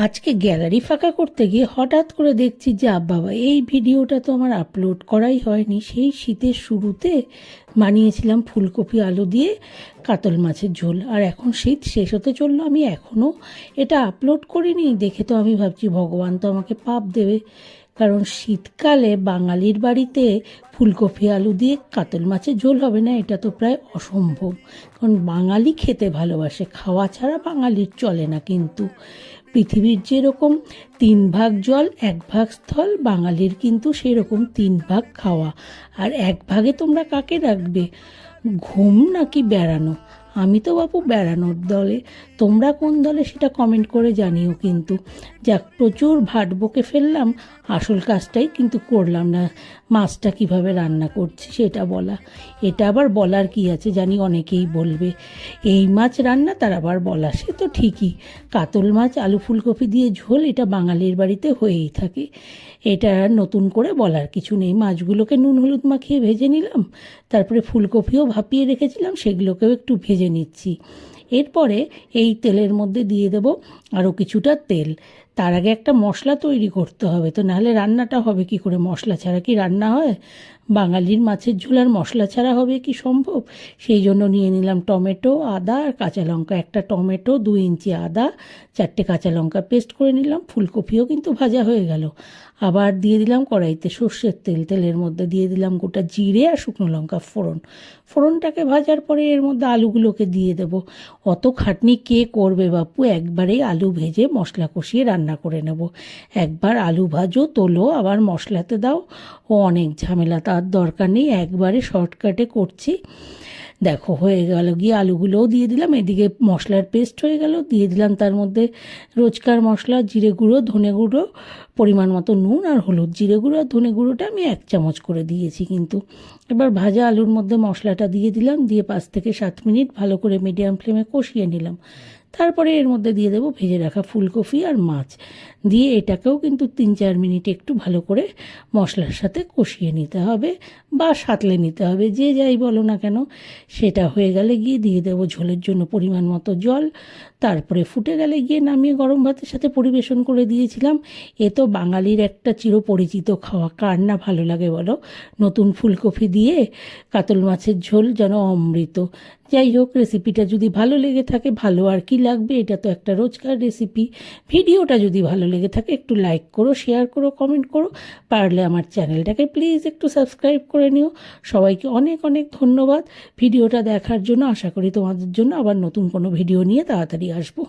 আজকে গ্যালারি ফাঁকা করতে গিয়ে হঠাৎ করে দেখছি যে বাবা এই ভিডিওটা তো আমার আপলোড করাই হয়নি। সেই শীতের শুরুতে বানিয়েছিলাম ফুলকপি আলু দিয়ে কাতল মাছের ঝোল, আর এখন শীত শেষ হতে চললো, আমি এখনও এটা আপলোড করিনি। দেখে তো আমি ভাবছি ভগবান তো আমাকে পাপ দেবে, কারণ শীতকালে বাঙালির বাড়িতে ফুলকপি আলু দিয়ে কাতল মাছের ঝোল হবে না, এটা তো প্রায় অসম্ভব। কারণ বাঙালি খেতে ভালোবাসে, খাওয়া ছাড়া বাঙালির চলে না। কিন্তু পৃথিবীর যেরকম 3 ভাগ জল 1 ভাগ স্থল, বাঙালির কিন্তু সেরকম 3 ভাগ খাওয়া। আর 1 ভাগে তোমরা কাকে রাখবে? ঘুম নাকি বেড়ানো? আমি তো বাপু বেড়ানোর দলে, তোমরা কোন দলে সেটা কমেন্ট করে জানিও। কিন্তু যাক, প্রচুর ভাট বকে ফেললাম, আসল কাজটাই কিন্তু করলাম না। মাছটা কিভাবে রান্না করছি সেটা বলা, এটা আবার বলার কি আছে, জানি অনেকেই বলবে এই মাছ রান্না, তার আবার বলা, সে তো ঠিকই। কাতল মাছ আলু ফুলকপি দিয়ে ঝোল, এটা বাঙালির বাড়িতে হয়েই থাকে, এটা নতুন করে বলার কিছু নেই। মাছগুলোকে নুন হলুদ মাখিয়ে ভেজে নিলাম, তারপরে ফুলকপিও ভাপিয়ে রেখেছিলাম, সেগুলোকেও একটু ভেজে নিচ্ছি। এরপরে এই তেলের মধ্যে দিয়ে দেব আরও কিছুটা তেল। তার আগে একটা মশলা তৈরি করতে হবে, তো নাহলে রান্নাটা হবে কি করে? মশলা ছাড়া কি রান্না হয়? বাঙালির মাছের ঝোল আর মশলা ছাড়া হবে কি সম্ভব? সেই জন্য নিয়ে নিলাম টমেটো, আদা আর কাঁচা লঙ্কা। একটা টমেটো, 2 ইঞ্চি আদা, 4টে কাঁচা লঙ্কা পেস্ট করে নিলাম। ফুলকপিও কিন্তু ভাজা হয়ে গেল। আবার দিয়ে দিলাম কড়াইতে সর্ষের তেল, তেলের মধ্যে দিয়ে দিলাম গোটা জিরে আর শুকনো লঙ্কা ফোড়ন। ফোড়নটাকে ভাজার পরে এর মধ্যে আলুগুলোকে দিয়ে দেব। অত খাটনি কে করবে বাপু? একবারেই আলু ভেজে মশলা কষিয়ে রান্না করে নেব। একবার আলু ভাজো, তোলো, আবার মশলাতে দাও, ও অনেক ঝামেলা, তার দরকার নেই, একবারে শর্টকাটে করছি। দেখো হয়ে গেল গিয়ে, আলুগুলোও দিয়ে দিলাম, এদিকে মশলার পেস্ট হয়ে গেল, দিয়ে দিলাম তার মধ্যে রোজকার মশলা, জিরে গুঁড়ো, ধনে গুঁড়ো, পরিমাণ মতো নুন আর হলুদ। জিরে গুঁড়ো আর ধনে গুঁড়োটা আমি 1 চামচ করে দিয়েছি কিন্তু। এবার ভাজা আলুর মধ্যে মশলাটা দিয়ে দিলাম, দিয়ে 5 থেকে 7 মিনিট ভালো করে মিডিয়াম ফ্লেমে কষিয়ে নিলাম। তারপরে এর মধ্যে দিয়ে দেবো ভেজে রাখা ফুলকপি আর মাছ, দিয়ে এটাকেও কিন্তু 3-4 মিনিট একটু ভালো করে মশলার সাথে কষিয়ে নিতে হবে বা সাঁতলে নিতে হবে, যে যাই বলো না কেন। সেটা হয়ে গেলে গিয়ে দিয়ে দেবো ঝোলের জন্য পরিমাণ মতো জল। তারপরে ফুটে গেলে গিয়ে নামিয়ে গরম ভাতের সাথে পরিবেশন করে দিয়েছিলাম। এ তো বাঙালির একটা চিরপরিচিত খাওয়া, কার না ভালো লাগে বলো? নতুন ফুলকপি দিয়ে কাতল মাছের ঝোল যেন অমৃত। যাই হোক, রেসিপিটা যদি ভালো লেগে থাকে, ভালো আর কি লাগবে, এটা তো একটা রোজকার রেসিপি। ভিডিওটা যদি ভালো লেগে থাকে একটু লাইক করো, শেয়ার করো, কমেন্ট করো, পারলে আমার চ্যানেলটাকে প্লিজ একটু সাবস্ক্রাইব করে নিও। সবাইকে অনেক অনেক ধন্যবাদ ভিডিওটা দেখার জন্য। আশা করি তোমাদের জন্য আবার নতুন কোনো ভিডিও নিয়ে তাড়াতাড়ি আসবো।